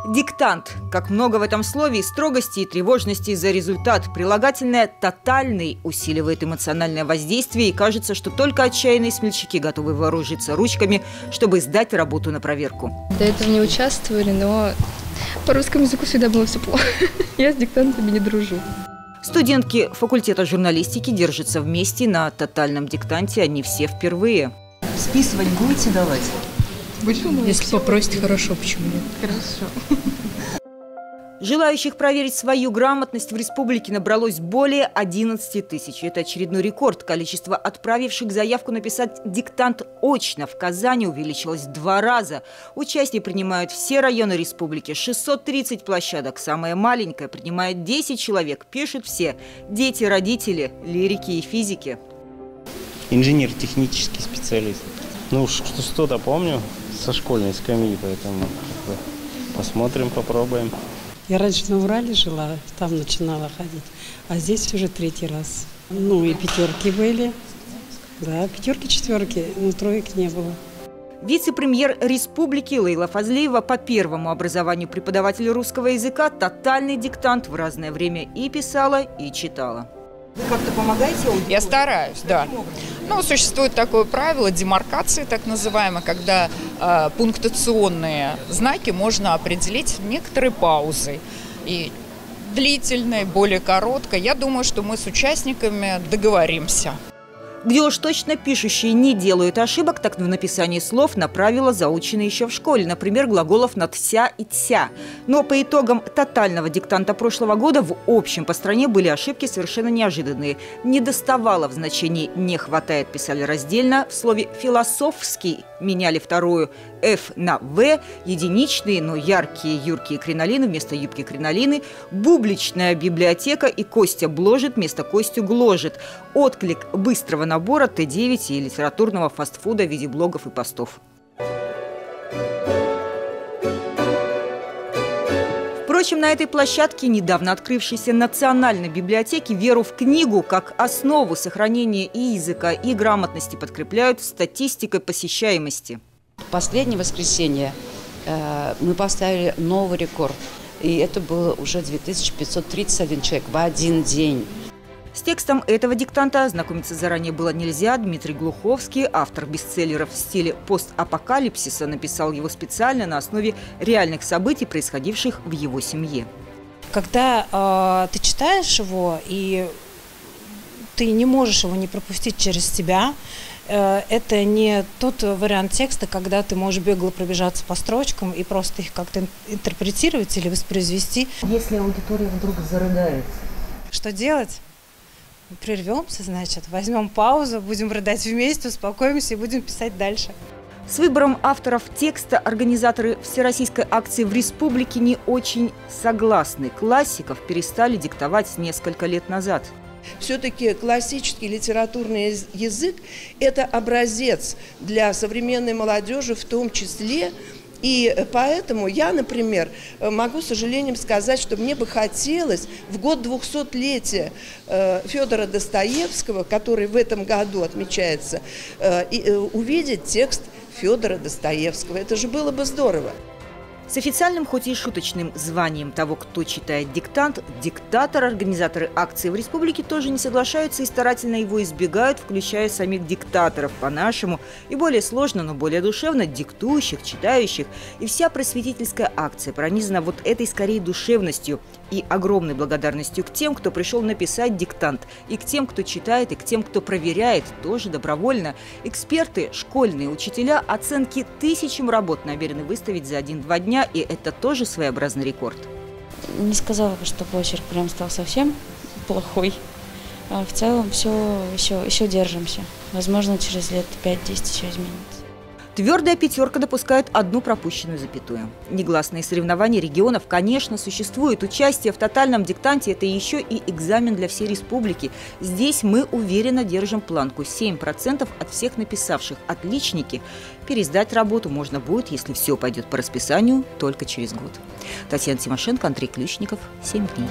Диктант. Как много в этом слове и строгости, и тревожности за результат. Прилагательное «тотальный» усиливает эмоциональное воздействие, и кажется, что только отчаянные смельчаки готовы вооружиться ручками, чтобы сдать работу на проверку. До этого не участвовали, но по русскому языку всегда было все плохо. Я с диктантами не дружу. Студентки факультета журналистики держатся вместе на тотальном диктанте, они все впервые. Списывать будете давать? Если попросите, хорошо, почему нет? Хорошо. Желающих проверить свою грамотность в республике набралось более 11 тысяч. Это очередной рекорд. Количество отправивших заявку написать диктант очно в Казани увеличилось в 2 раза. Участие принимают все районы республики. 630 площадок. Самая маленькая принимает 10 человек. Пишут все. Дети, родители, лирики и физики. Инженер-технический специалист. Ну, что-то помню со школьной скамьи, поэтому посмотрим, попробуем. Я раньше на Урале жила, там начинала ходить, а здесь уже 3-й раз. Ну и 5-ки были, да, 5-ки, 4-ки, но 3-ек не было. Вице-премьер республики Лейла Фазлиева по первому образованию преподаватель русского языка тотальный диктант в разное время и писала, и читала. Вы как-то помогаете аудитории? Я стараюсь, да. Ну, существует такое правило демаркации, так называемое, когда пунктуационные знаки можно определить некоторой паузой. И длительной, более короткой. Я думаю, что мы с участниками договоримся. Где уж точно пишущие не делают ошибок, так в написании слов на правила заучены еще в школе. Например, глаголов на «тся» и «тся». Но по итогам тотального диктанта прошлого года в общем по стране были ошибки совершенно неожиданные. «Недоставало» в значении «не хватает» писали раздельно. В слове «философский» меняли вторую «ф» на «в». Единичные, но яркие юркие кринолины вместо юбки кринолины. Бубличная библиотека и Костя бложит вместо Костю гложет. Отклик быстрого набора Т9 и литературного фастфуда в виде блогов и постов. Впрочем, на этой площадке недавно открывшейся Национальной библиотеки веру в книгу как основу сохранения и языка, и грамотности подкрепляют статистикой посещаемости. В последнее воскресенье мы поставили новый рекорд, и это было уже 2531 человек в один день. С текстом этого диктанта ознакомиться заранее было нельзя. Дмитрий Глуховский, автор бестселлеров в стиле постапокалипсиса, написал его специально на основе реальных событий, происходивших в его семье. Когда ты читаешь его, и ты не можешь его не пропустить через себя, это не тот вариант текста, когда ты можешь бегло пробежаться по строчкам и просто их как-то интерпретировать или воспроизвести. Если аудитория вдруг зарыдает? Что делать? Прервемся, значит, возьмем паузу, будем рыдать вместе, успокоимся и будем писать дальше. С выбором авторов текста организаторы всероссийской акции в республике не очень согласны. Классиков перестали диктовать несколько лет назад. Все-таки классический литературный язык – это образец для современной молодежи в том числе. И поэтому я, например, могу с сожалением сказать, что мне бы хотелось в год 200-летия Федора Достоевского, который в этом году отмечается, увидеть текст Федора Достоевского. Это же было бы здорово. С официальным, хоть и шуточным званием того, кто читает диктант, диктатор, организаторы акции в республике тоже не соглашаются и старательно его избегают, включая самих диктаторов по-нашему и более сложно, но более душевно диктующих, читающих. И вся просветительская акция пронизана вот этой скорее душевностью и огромной благодарностью к тем, кто пришел написать диктант, и к тем, кто читает, и к тем, кто проверяет, тоже добровольно. Эксперты, школьные учителя оценки тысячам работ намерены выставить за 1-2 дня. И это тоже своеобразный рекорд. Не сказала бы, что почерк прям стал совсем плохой. А в целом все еще держимся. Возможно, через лет 5-10 еще изменится. Твердая пятерка допускает одну пропущенную запятую. Негласные соревнования регионов, конечно, существуют. Участие в тотальном диктанте – это еще и экзамен для всей республики. Здесь мы уверенно держим планку 7% от всех написавших. Отличники. Пересдать работу можно будет, если все пойдет по расписанию, только через год. Татьяна Тимошенко, Андрей Ключников. 7 дней.